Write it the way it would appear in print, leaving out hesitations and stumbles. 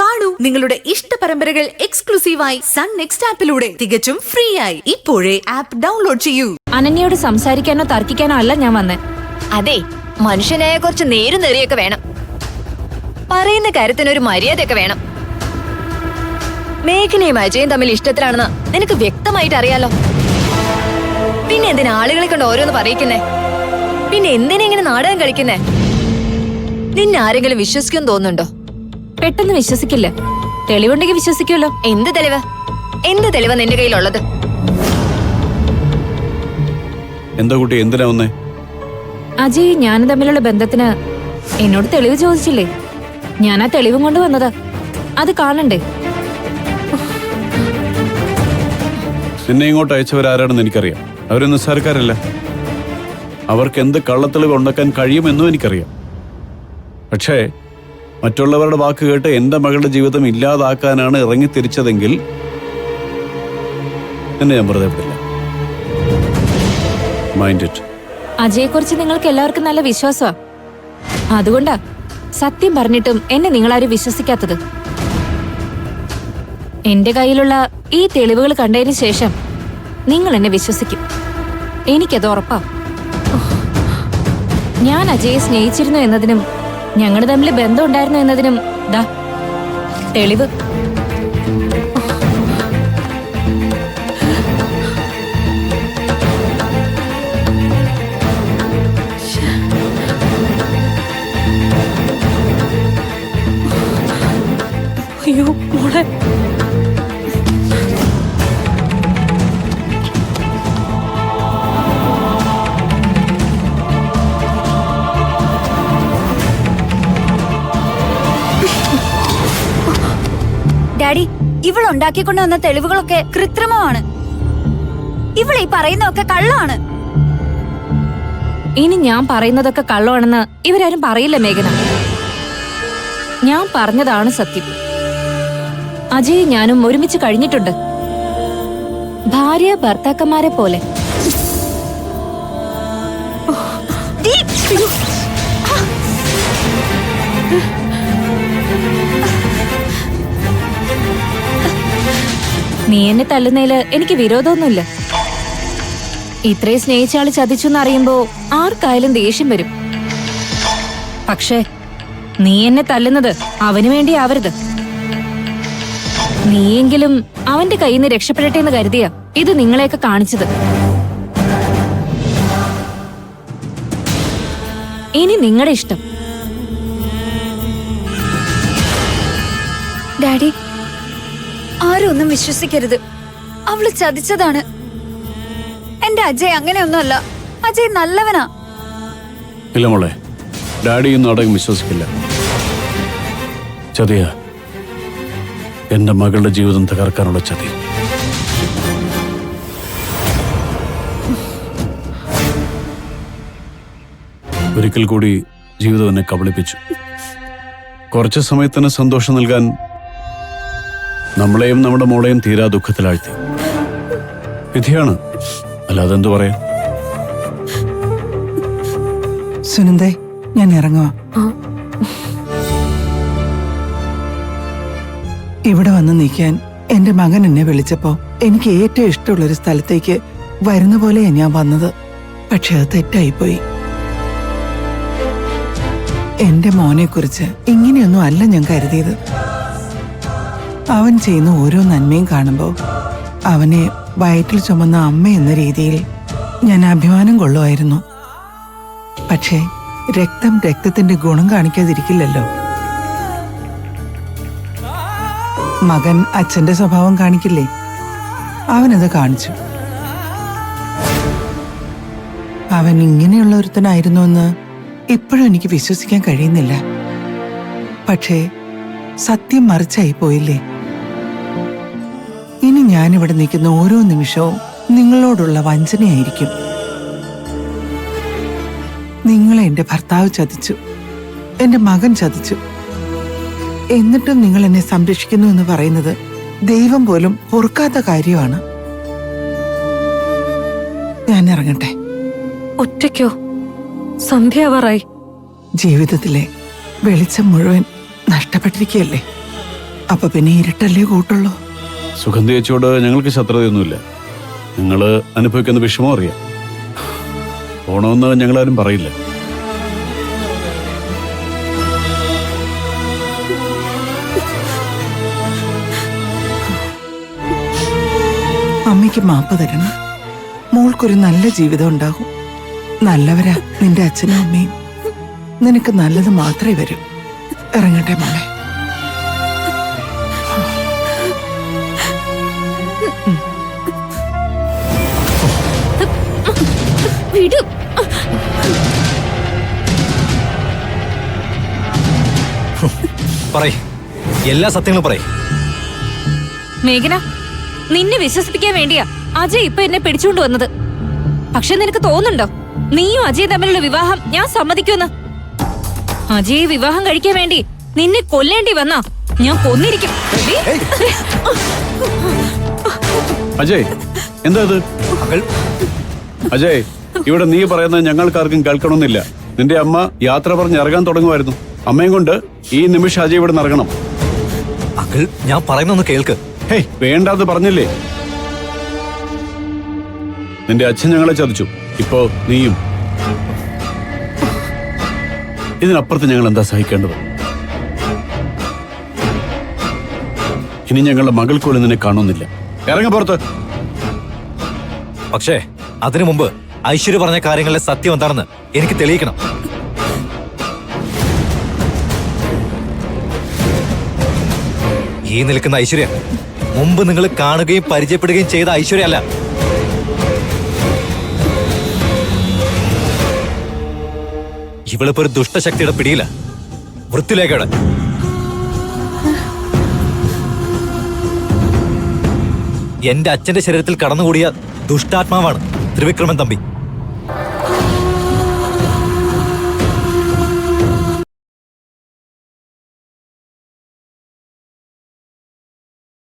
കാണൂ നിങ്ങളുടെ ഇഷ്ട പരമ്പരകൾ എക്സ്ക്ലൂസീവായി സൺ നെക്സ്റ്റ് ആപ്പിലൂടെ തികച്ചും ഫ്രീ ആയി. ഇപ്പോഴേ ആപ്പ് ഡൗൺലോഡ് ചെയ്യൂ. അനന്യയോട് സംസാരിക്കാനോ തർക്കിക്കാനോ അല്ല ഞാൻ വന്നേ. അതെ, മനുഷ്യനായ കുറച്ച് നേരും നെറിയൊക്കെ വേണം. പറയുന്ന കാര്യത്തിനൊരു മര്യാദയൊക്കെ വേണം. മേഘനയും അജയും തമ്മിൽ ഇഷ്ടത്തിലാണെന്ന് നിനക്ക് വ്യക്തമായിട്ട് അറിയാലോ. പിന്നെ എന്തിനാ ആളുകളെ കൊണ്ട് ഓരോന്ന് പറയിക്കുന്നേ? പിന്നെ എന്തിനാ ഇങ്ങനെ നാടകം കളിക്കുന്നേ? നിന്നെ ആരെങ്കിലും വിശ്വസിക്കുമെന്ന് തോന്നുന്നുണ്ടോ? പെട്ടെന്ന് വിശ്വസിക്കില്ല. തെളിവുണ്ടെങ്കിൽ വിശ്വസിക്കുമല്ലോ. എന്ത് തെളിവ്? എന്ത് തെളിവാ നിന്റെ കയ്യിലുള്ളത്? എന്താ കുട്ടി, എന്തിനാ വന്നേ? അജയ് ഞാനും തമ്മിലുള്ള ബന്ധത്തിന് എന്നോട് തെളിവ് ചോദിച്ചില്ലേ? ഞാൻ ആ തെളിവും കൊണ്ട് വന്നതാ. അത് കാണണ്ടേ? നിന്നെ ഇങ്ങോട്ട് അയച്ചവരാരാണെന്ന് എനിക്കറിയാം. അവര് നിസ്സാരക്കാരല്ല. അവർക്ക് എന്ത് കള്ളത്തെളിവ് ഉണ്ടാക്കാൻ കഴിയുമെന്നും എനിക്കറിയാം. പക്ഷേ മറ്റുള്ളവരുടെ വാക്ക് കേട്ട് എന്റെ മകളുടെ ജീവിതം ഇല്ലാതാക്കാനാണ് ഇറങ്ങിത്തിരിച്ചതെങ്കിൽ എന്നെ ഞാൻ വെറുതെ വിടില്ല. Mind it. അജയെക്കുറിച്ച് നിങ്ങൾക്ക് എല്ലാവർക്കും നല്ല വിശ്വാസമാ. അതുകൊണ്ടാ സത്യം പറഞ്ഞിട്ടും എന്നെ നിങ്ങളാരും വിശ്വസിക്കാത്തത്. എന്റെ കയ്യിലുള്ള ഈ തെളിവുകൾ കണ്ടതിന് ശേഷം നിങ്ങൾ എന്നെ വിശ്വസിക്കും. എനിക്കത് ഉറപ്പാ. ഞാൻ അജയെ സ്നേഹിച്ചിരുന്നു എന്നതിനും ഞങ്ങൾ തമ്മിൽ ബന്ധം ഉണ്ടായിരുന്നു എന്നതിനും ദാ തെളിവ്. അയ്യോ മോളെ, ഡാഡി, ഇവളുണ്ടാക്കിക്കൊണ്ട് വന്ന തെളിവുകളൊക്കെ കൃത്രിമമാണ്. ഇവളീ പറയുന്നതൊക്കെ കള്ളമാണ്. ഇനി ഞാൻ പറയുന്നതൊക്കെ കള്ളമാണെന്ന് ഇവരാരും പറയില്ല മേഘന. ഞാൻ പറഞ്ഞതാണ് സത്യം. അജയ് ഞാനും ഒരുമിച്ച് കഴിഞ്ഞിട്ടുണ്ട്, ഭാര്യ ഭർത്താക്കന്മാരെ പോലെ. നീ എന്നെ തല്ലുന്നതില് എനിക്ക് വിരോധമൊന്നുമില്ല. ഇത്രയും സ്നേഹിച്ച ആള് ചതിച്ചു എന്നറിയുമ്പോ ആർക്കായാലും ദേഷ്യം വരും. പക്ഷേ നീ എന്നെ തല്ലുന്നത് അവന് വേണ്ടി ആവരുത്. നീയെങ്കിലും അവന്റെ കയ്യിൽ നിന്ന് രക്ഷപ്പെടട്ടെ എന്ന് കരുതിയാ ഇത് നിങ്ങളെയൊക്കെ കാണിച്ചത്. ഇനി നിങ്ങളുടെ ഇഷ്ടം. ഡാഡി, ആരും ഒന്നും വിശ്വസിക്കരുത്. അവള് ചതിച്ചതാണ്. എന്റെ അജയ് അങ്ങനെയൊന്നുമല്ല. അജയ് നല്ലവനാ. ഇല്ല മോളെ, ഡാഡി ഈ നാടകം വിശ്വസിക്കില്ല. ചതിയാ, എന്റെ മകളുടെ ജീവിതം തകർക്കാനുള്ള ചതി. ഒരിക്കൽ കൂടി ജീവിതം എന്നെ കബളിപ്പിച്ചു. കുറച്ച് സമയത്തിന് സന്തോഷം നൽകാൻ നമ്മളെയും നമ്മുടെ മോളെയും തീരാ ദുഃഖത്തിലാഴ്ത്തി. വിധിയാണ്, അല്ലാതെ എന്തു പറയാം. സുനന്ദേ, ഞാൻ ഇറങ്ങുക. ഇവിടെ വന്ന് നിൽക്കാൻ എന്റെ മകൻ എന്നെ വിളിച്ചപ്പോ എനിക്ക് ഏറ്റവും ഇഷ്ടമുള്ളൊരു സ്ഥലത്തേക്ക് വരുന്ന പോലെയാ ഞാൻ വന്നത്. പക്ഷെ അത് തെറ്റായിപ്പോയി. എന്റെ മോനെ കുറിച്ച് ഇങ്ങനെയൊന്നും അല്ല ഞാൻ കരുതിയത്. അവൻ ചെയ്യുന്ന ഓരോ നന്മയും കാണുമ്പോൾ അവനെ വയറ്റിൽ ചുമന്ന അമ്മ എന്ന രീതിയിൽ ഞാൻ അഭിമാനം കൊള്ളുമായിരുന്നു. പക്ഷേ രക്തം രക്തത്തിന്റെ ഗുണം കാണിക്കാതിരിക്കില്ലല്ലോ. മകൻ അച്ഛന്റെ സ്വഭാവം കാണിക്കില്ലേ? അവനത് കാണിച്ചു. അവൻ ഇങ്ങനെയുള്ള ഒരുത്തനായിരുന്നു എന്ന് ഇപ്പോഴും എനിക്ക് വിശ്വസിക്കാൻ കഴിയുന്നില്ല. പക്ഷേ സത്യം മറിച്ചായി പോയില്ലേ? ഇനി ഞാനിവിടെ നിൽക്കുന്ന ഓരോ നിമിഷവും നിങ്ങളോടുള്ള വഞ്ചനയായിരിക്കും. നിങ്ങളെ എന്റെ ഭർത്താവ് ചതിച്ചു, എന്റെ മകൻ ചതിച്ചു. എന്നിട്ടും നിങ്ങൾ എന്നെ സംരക്ഷിക്കുന്നു എന്ന് പറയുന്നത് ദൈവം പോലും പൊറുക്കാത്ത കാര്യമാണ്. ഞാൻ ഇറങ്ങട്ടെ. ഒറ്റയ്ക്കോ? സന്ധ്യാവാറായി. ജീവിതത്തിലെ വെളിച്ചം മുഴുവൻ നഷ്ടപ്പെട്ടിരിക്കുകയല്ലേ. അപ്പൊ പിന്നെ ഇരുട്ടല്ലേ കൂട്ടുള്ളൂ. സുഗന്ധി ചേച്ചിയോട് ഞങ്ങൾക്ക് ശത്രുതയൊന്നുമില്ല. ഞങ്ങള് അനുഭവിക്കുന്ന വിഷമം അറിയാം. പോണമെന്ന് ഞങ്ങളാരും പറയില്ല. അമ്മയ്ക്ക് മാപ്പ് തരണം. മോൾക്കൊരു നല്ല ജീവിതം ഉണ്ടാകും. നല്ലവരാ നിന്റെ അച്ഛനും അമ്മയും. നിനക്ക് നല്ലത് മാത്രമേ വരൂ. ഇറങ്ങട്ടെ മോളെ. വിടും. പറയ്, എല്ലാ സത്യങ്ങളും പറയ്. മേഘന, നിന്നെ വിശ്വസിപ്പിക്കാൻ വേണ്ടിയാ അജയ് ഇപ്പൊ എന്നെ പിടിച്ചുകൊണ്ട് വന്നത്. പക്ഷെ നിനക്ക് തോന്നുന്നുണ്ടോ നീയും അജയ് തമ്മിലുള്ള വിവാഹം ഞാൻ സമ്മതിക്കുമെന്ന്? അജയ് വിവാഹം കഴിക്കാൻ വേണ്ടി നിന്നെ കൊല്ലേണ്ടി വന്നാ ഞാൻ കൊന്നിരിക്കും. ദേ, അജയ്, എന്താ ഇത്? അങ്കിൾ, അജയ്, ഇവിടെ നീ പറയുന്നത് ഞങ്ങൾക്കാർക്കും കേൾക്കണമെന്നില്ല. നിന്റെ അമ്മ യാത്ര പറഞ്ഞ് ഇറങ്ങാൻ തുടങ്ങുമായിരുന്നു. അമ്മയും കൊണ്ട് ഈ നിമിഷം അജയ് ഇവിടെ ഇറങ്ങണം. അങ്കിൾ, ഞാൻ പറയുന്നൊന്ന് കേൾക്ക്. ഹേയ്, വേണ്ടാന്ന് പറഞ്ഞില്ലേ? നിന്റെ അച്ഛൻ ഞങ്ങളെ ചതിച്ചു. ഇപ്പോ നീയും. ഇതിനപ്പുറത്ത് ഞങ്ങൾ എന്താ സഹിക്കേണ്ടത്? ഇനി ഞങ്ങളുടെ മകൾക്കോലും നിന്നെ കാണുന്നില്ല. ഇറങ്ങ പുറത്ത്. പക്ഷേ അതിനു മുമ്പ് ഐശ്വര്യ പറഞ്ഞ കാര്യങ്ങളിലെ സത്യം എന്താണെന്ന് എനിക്ക് തെളിയിക്കണം. ഈ നിൽക്കുന്ന ഐശ്വര്യ മുമ്പ് നിങ്ങൾ കാണുകയും പരിചയപ്പെടുകയും ചെയ്ത ഐശ്വര്യ അല്ല. ഇവളിപ്പോ ഒരു ദുഷ്ടശക്തിയുടെ പിടിയില്ല. വൃത്തിലേക്കവിടെ എന്റെ അച്ഛന്റെ ശരീരത്തിൽ കടന്നുകൂടിയ ദുഷ്ടാത്മാവാണ് ത്രിവിക്രമൻ തമ്പി.